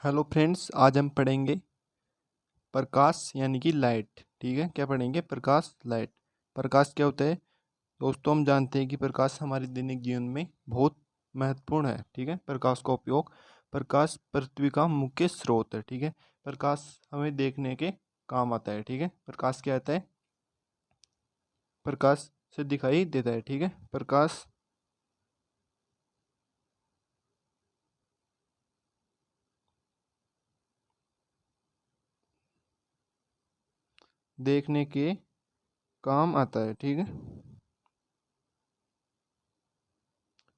Hello friends, आज हम पढ़ेंगे प्रकाश यानी कि लाइट। ठीक है, क्या पढ़ेंगे? प्रकाश, लाइट। प्रकाश क्या होता है दोस्तों? हम जानते हैं कि प्रकाश हमारे दैनिक जीवन में बहुत महत्वपूर्ण है। ठीक है, प्रकाश का उपयोग, प्रकाश पृथ्वी का मुख्य स्रोत है। ठीक है, प्रकाश हमें देखने के काम आता है। ठीक है, प्रकाश क्या आता है? प्रकाश से दिखाई देता है। ठीक है, प्रकाश देखने के काम आता है। ठीक है,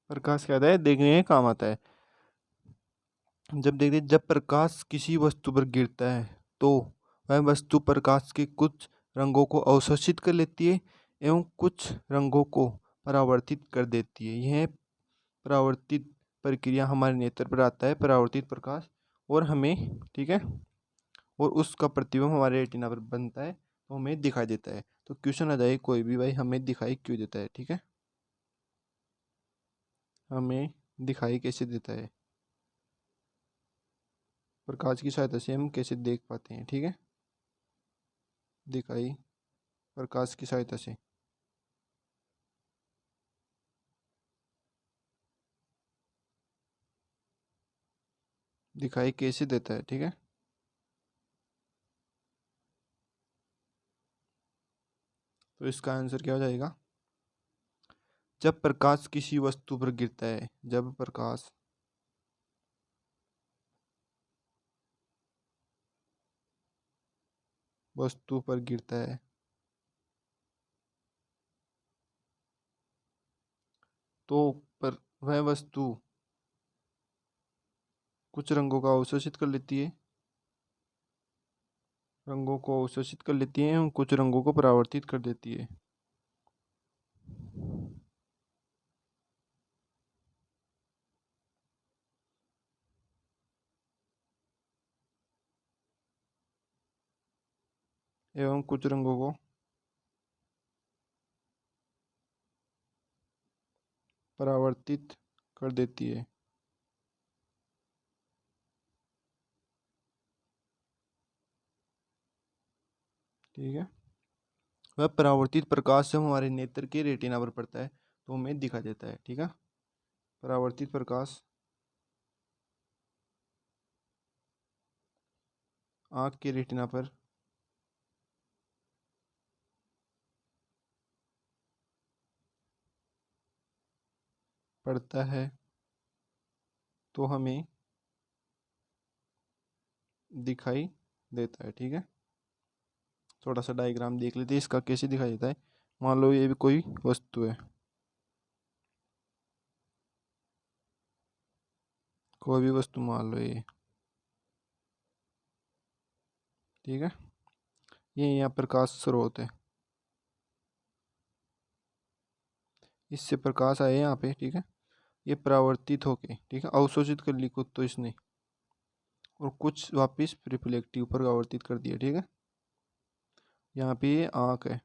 प्रकाश क्या आता है? देखने के काम आता है। जब प्रकाश किसी वस्तु पर गिरता है तो वह वस्तु प्रकाश के कुछ रंगों को अवशोषित कर लेती है एवं कुछ रंगों को परावर्तित कर देती है। यह परावर्तित प्रक्रिया हमारे नेत्र पर आता है, परावर्तित प्रकाश, और हमें, ठीक है, और उसका प्रतिबिंब हमारे रेटिना पर बनता है तो हमें दिखाई देता है। तो क्वेश्चन आ जाए कोई भी, भाई हमें दिखाई क्यों देता है? ठीक है, हमें दिखाई कैसे देता है? प्रकाश की सहायता से हम कैसे देख पाते हैं? ठीक है, दिखाई प्रकाश की सहायता से। दिखाई कैसे देता है? ठीक है, तो इसका आंसर क्या हो जाएगा? जब प्रकाश किसी वस्तु पर गिरता है, जब प्रकाश वस्तु पर गिरता है तो पर वह वस्तु कुछ रंगों का अवशोषित कर लेती है, रंगों को अवशोषित कर लेती है एवं कुछ रंगों को परावर्तित कर देती है। एवं कुछ रंगों को परावर्तित कर देती है। ठीक है, वह परावर्तित प्रकाश जब हमारे नेत्र के रेटिना पर पड़ता है तो हमें दिखाई देता है। ठीक है, परावर्तित प्रकाश आँख के रेटिना पर पड़ता है तो हमें दिखाई देता है। ठीक है, थोड़ा सा डायग्राम देख लेते हैं इसका कैसे दिखाई देता है। मान लो ये भी कोई वस्तु है, कोई भी वस्तु मान लो ये। ठीक है, ये यहाँ प्रकाश स्रोत है, इससे प्रकाश आया यहाँ पे। ठीक है, ये परावर्तित होके, ठीक है, अवशोषित कर ली कुछ तो इसने, और कुछ वापस रिफ्लेक्टिव पर आवर्तित कर दिया। ठीक है, यहाँ पे ये आँख है,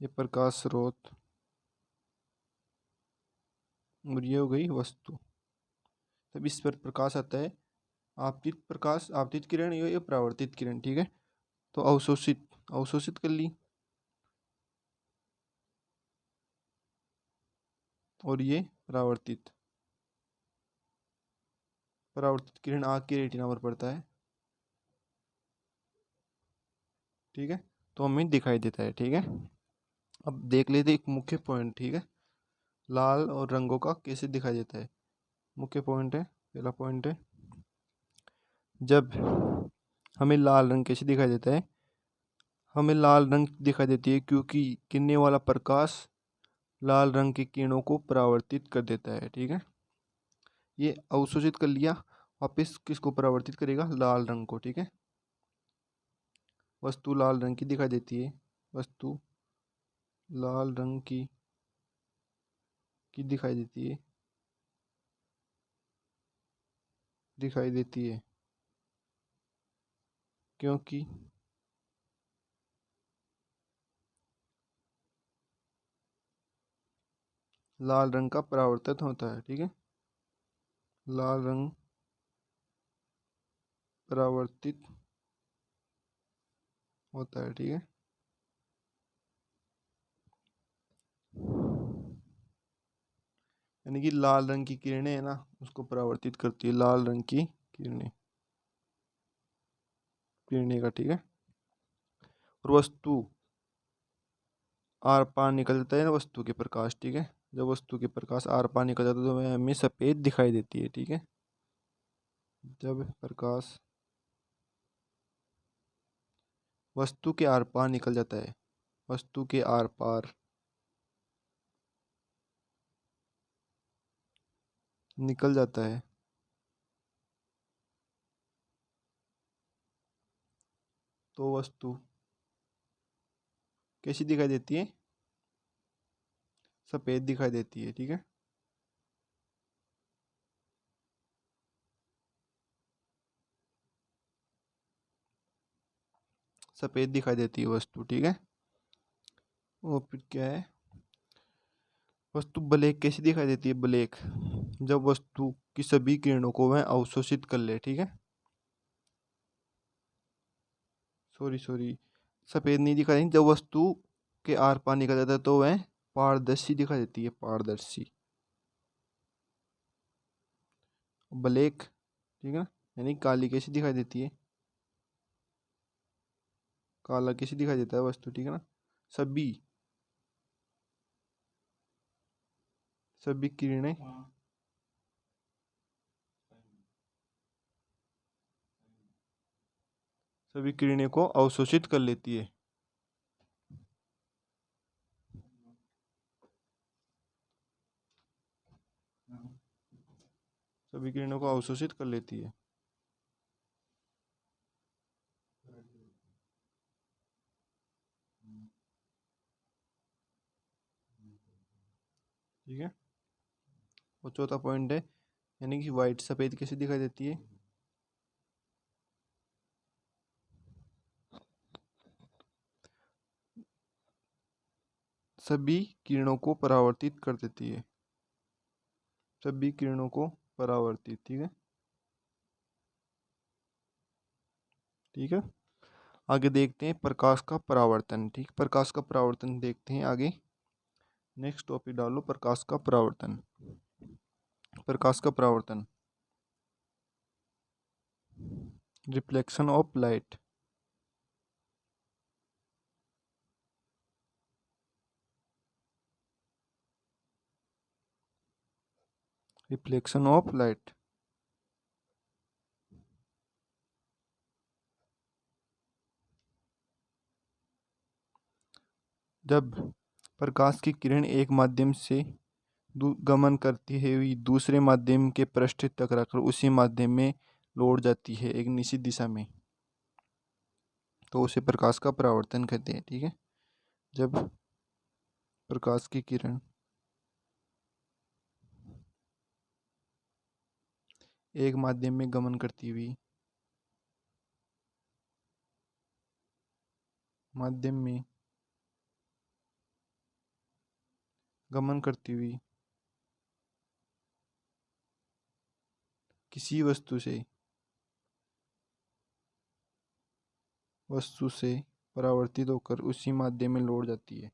ये प्रकाश स्रोत, और ये हो गई वस्तु। तब इस पर प्रकाश आता है, आपतित प्रकाश, आपतित किरण, ये परावर्तित किरण। ठीक है, तो अवशोषित, अवशोषित कर ली, और ये परावर्तित, परावर्तित किरण आँख की रेटिना पर पड़ता है। ठीक है, तो हमें दिखाई देता है। ठीक है, अब देख लेते एक मुख्य पॉइंट। ठीक है, लाल और रंगों का कैसे दिखाई देता है? मुख्य पॉइंट है, पहला पॉइंट है, जब हमें लाल रंग कैसे दिखाई देता है? हमें लाल रंग दिखाई देती है क्योंकि गिरने वाला प्रकाश लाल रंग की किरणों को परावर्तित कर देता है। ठीक है, ये अवशोषित कर लिया, वापिस किसको परावर्तित करेगा? लाल रंग को। ठीक है, वस्तु लाल रंग की दिखाई देती है, वस्तु लाल रंग की दिखाई देती है, दिखाई देती है। क्योंकि लाल रंग का परावर्तित होता है। ठीक है, लाल रंग परावर्तित होता है। ठीक है, यानी कि लाल रंग की किरणें है ना, उसको परावर्तित करती है लाल रंग की किरणें, किरणें का। ठीक है, और वस्तु आर पार निकल जाता है ना वस्तु के प्रकाश। ठीक है, जब वस्तु के प्रकाश आर पार निकल जाता है तो वह हमें सफेद दिखाई देती है। ठीक है, जब प्रकाश वस्तु के आर पार निकल जाता है, वस्तु के आर पार निकल जाता है तो वस्तु कैसी दिखाई देती है? सफेद दिखाई देती है। ठीक है, सफेद दिखाई देती है वस्तु। ठीक है, और फिर क्या है, वस्तु ब्लैक कैसी दिखाई देती है? ब्लैक जब वस्तु की सभी किरणों को वह अवशोषित कर ले। ठीक है, सॉरी सॉरी, सफेद नहीं दिखाई देती, जब वस्तु के आर पार निकल जाता है तो वह पारदर्शी दिखाई देती है, पारदर्शी, ब्लैक। ठीक है, यानी काली कैसी दिखाई देती है? काला कैसी दिखाई देता है वस्तु? ठीक है ना, सभी सभी किरणें सभी किरणें को अवशोषित कर लेती है। सभी किरणों को अवशोषित कर लेती है। ठीक है, और चौथा पॉइंट है, यानी कि वाइट सफेद कैसी दिखाई देती है? सभी किरणों को परावर्तित कर देती है, सभी किरणों को परावर्तित। ठीक है, ठीक है, आगे देखते हैं प्रकाश का परावर्तन। ठीक, प्रकाश का परावर्तन देखते हैं आगे। नेक्स्ट टॉपिक डालो, प्रकाश का परावर्तन। प्रकाश का परावर्तन, reflection of light. Reflection of light, जब प्रकाश की किरण एक माध्यम से गमन करती है हुई दूसरे माध्यम के पृष्ठ टकराकर उसी माध्यम में लौट जाती है एक निश्चित दिशा में, तो उसे प्रकाश का परावर्तन कहते हैं। ठीक है, जब प्रकाश की किरण एक माध्यम में गमन करती हुई माध्यम में गमन करती हुई किसी वस्तु से परावर्तित होकर उसी माध्यम में लौट जाती है,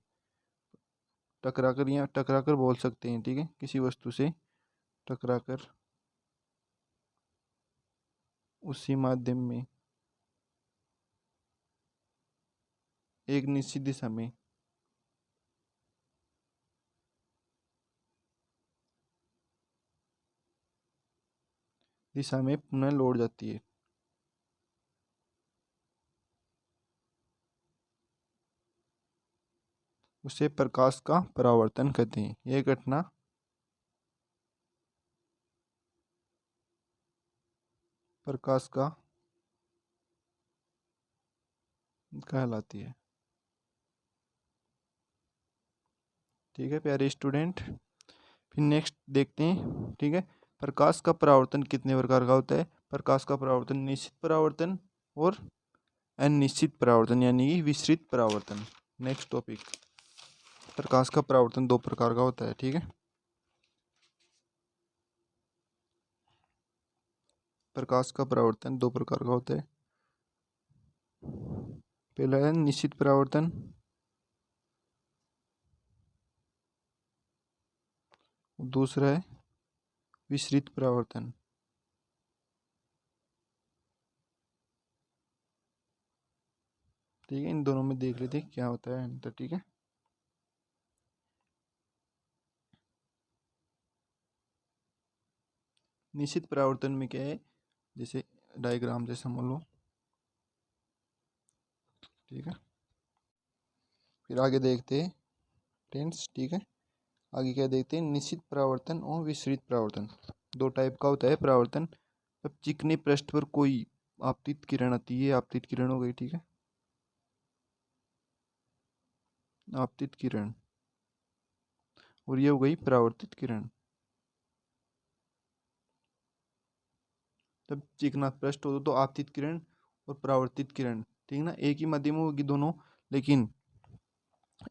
टकराकर, या टकराकर बोल सकते हैं। ठीक है, किसी वस्तु से टकराकर उसी माध्यम में एक निश्चित दिशा में पुनः लौट जाती है, उसे प्रकाश का परावर्तन कहते हैं। यह घटना प्रकाश का कहलाती है। ठीक है प्यारे स्टूडेंट, फिर नेक्स्ट देखते हैं। ठीक है, प्रकाश का परावर्तन कितने प्रकार का होता है? प्रकाश का परावर्तन निश्चित परावर्तन और अनिश्चित परावर्तन यानी कि विसरित परावर्तन। नेक्स्ट टॉपिक, प्रकाश का परावर्तन दो प्रकार का होता है, ठीक है। प्रकाश का परावर्तन दो प्रकार का होता है। पहला है निश्चित परावर्तन, दूसरा है विसरित परावर्तन। ठीक है, इन दोनों में देख लेते हैं क्या होता है अंतर, ठीक है। निश्चित परावर्तन में क्या है, जैसे डायग्राम जैसा मान लो, ठीक है। फिर आगे देखते हैं फ्रेंड्स, ठीक है। आगे क्या देखते हैं, निश्चित परावर्तन और विसरित परावर्तन। दो टाइप का होता है परावर्तन। अब चिकने पृष्ठ पर कोई आपतित किरण आती है, आपतित किरण हो गई, ठीक है, आपतित किरण, और ये हो गई परावर्तित किरण। जब चिकना पृष्ठ हो तो आपतित किरण और परावर्तित किरण, ठीक ना, एक ही माध्यम होगी दोनों, लेकिन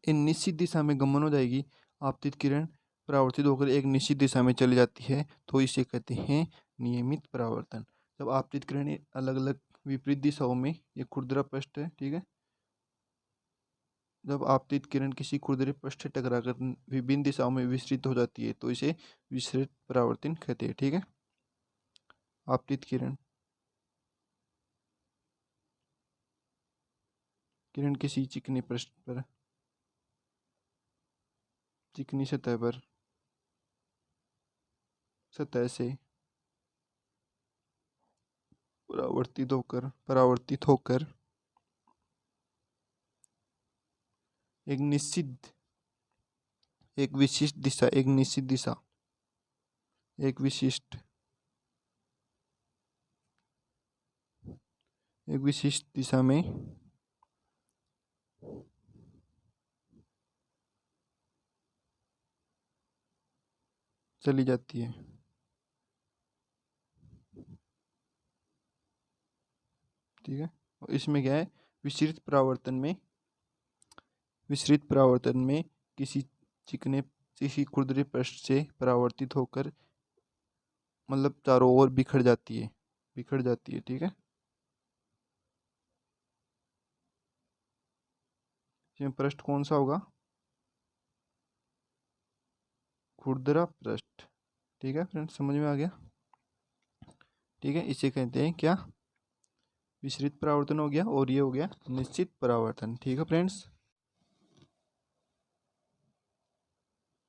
इन निश्चित दिशा में गमन हो जाएगी। आपतित किरण परावर्तित होकर एक निश्चित दिशा में चली जाती है, तो इसे कहते हैं नियमित परावर्तन। जब आपतित किरण अलग अलग विपरीत दिशाओं में, ये खुरदरा पृष्ठ है, ठीक है, जब आपतित किरण किसी खुरदरे पृष्ठ से टकराकर विभिन्न दिशाओं में विस्तृत हो जाती है, तो इसे विसरित परावर्तन कहते हैं, ठीक है। आपतित किरण, किरण किसी चिकनी पृष्ठ पर, चिकनी सतह पर, सतह से परावर्तित होकर एक निश्चित, एक विशिष्ट दिशा, एक निश्चित दिशा, एक विशिष्ट, एक विशिष्ट दिशा में चली जाती है, ठीक है। और इसमें क्या है, विसरित परावर्तन में, विसरित परावर्तन में किसी चिकने, किसी खुरदरे पृष्ठ से परावर्तित होकर मतलब चारों ओर बिखर जाती है, बिखर जाती है, ठीक है। इसमें पृष्ठ कौन सा होगा, खुरदरा पृष्ठ, ठीक है फ्रेंड्स, समझ में आ गया, ठीक है। इसे कहते हैं क्या, विसरित परावर्तन हो गया, और ये हो गया निश्चित परावर्तन, ठीक है फ्रेंड्स।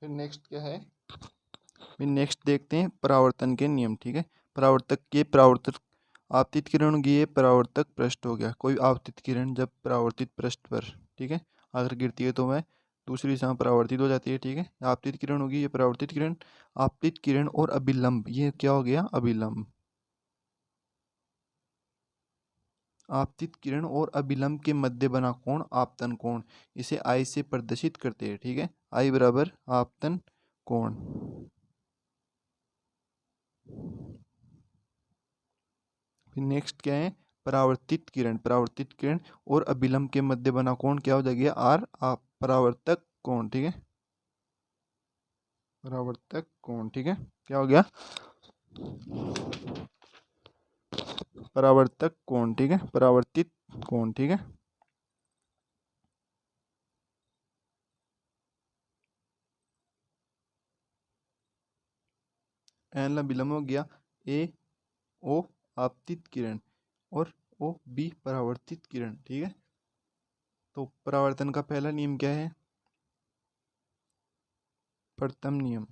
फिर नेक्स्ट क्या है, फिर नेक्स्ट देखते हैं परावर्तन के नियम, ठीक है। परावर्तक के परावर्तक, आपतित किरण की ये परावर्तक पृष्ठ हो गया, कोई आपतित किरण जब परावर्तित पृष्ठ पर, ठीक है, अगर गिरती है तो वह दूसरी दिशा में परावर्तित हो जाती है, ठीक है। आपतित किरण होगी, ये परावर्तित किरण। आपतित किरण और अभिलंब, ये क्या हो गया, अभिलंब। आपतित किरण और अभिलंब के मध्य बना कोण आपतन कोण, इसे आई से प्रदर्शित करते हैं, ठीक है, आई बराबर आपतन कोण। फिर नेक्स्ट क्या है, परावर्तित किरण, परावर्तित किरण और अभिलंब के मध्य बना कोण क्या हो जाएगा, आर आप परावर्तक कोण, ठीक है, परावर्तक कोण, ठीक है, क्या हो गया, परावर्तक कोण, ठीक है, परावर्तित कोण, ठीक है। पहला विलंब हो गया, ए ओ आपतित किरण और ओ बी परावर्तित किरण, ठीक है। तो परावर्तन का पहला नियम क्या है, प्रथम नियम,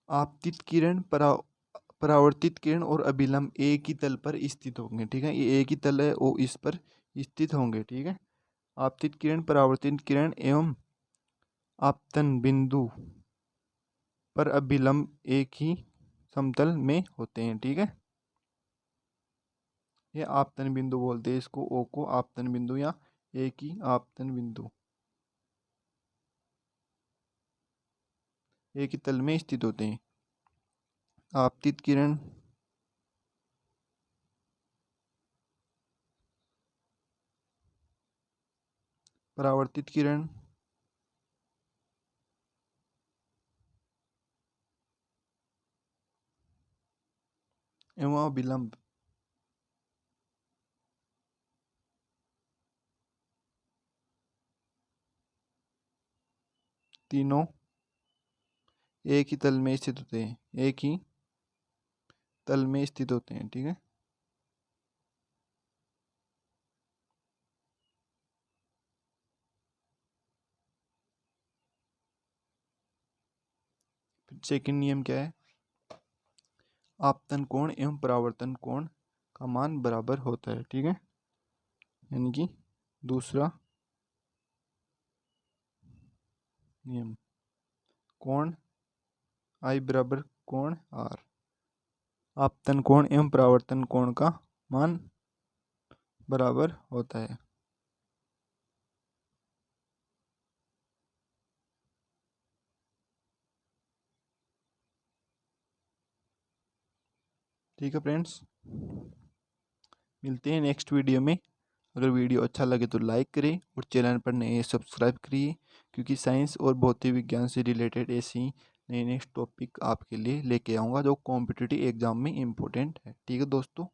आपतित किरण परावर्तित किरण और अभिलंब एक ही तल पर स्थित होंगे, ठीक है, ये एक ही तल है, वो इस पर स्थित होंगे, ठीक है। आपतित किरण, परावर्तित किरण एवं आपतन बिंदु पर अभिलंब एक ही समतल में होते हैं, ठीक है। ये आपतन बिंदु बोलते हैं इसको, ओ को आपतन बिंदु या एक ही आपतन बिंदु, एक ही तल में स्थित होते हैं। आपतित किरण परावर्तित किरण, एवं अभिलंब। तीनों एक ही तल में स्थित होते हैं, एक ही तल में स्थित होते हैं। ठीक है, फिर सेकंड नियम क्या है? आपतन कोण एवं परावर्तन कोण का मान बराबर होता है। ठीक है, यानी कि दूसरा नियम, कोण आई बराबर कोण आर, आपतन कोण एवं परावर्तन कोण का मान बराबर होता है। ठीक है फ्रेंड्स, मिलते हैं नेक्स्ट वीडियो में। अगर वीडियो अच्छा लगे तो लाइक करें और चैनल पर नए सब्सक्राइब करिए, क्योंकि साइंस और भौतिक विज्ञान से रिलेटेड ऐसी नए नए टॉपिक आपके लिए लेके आऊँगा जो कॉम्पिटिटिव एग्जाम में इम्पोर्टेंट है। ठीक है दोस्तों।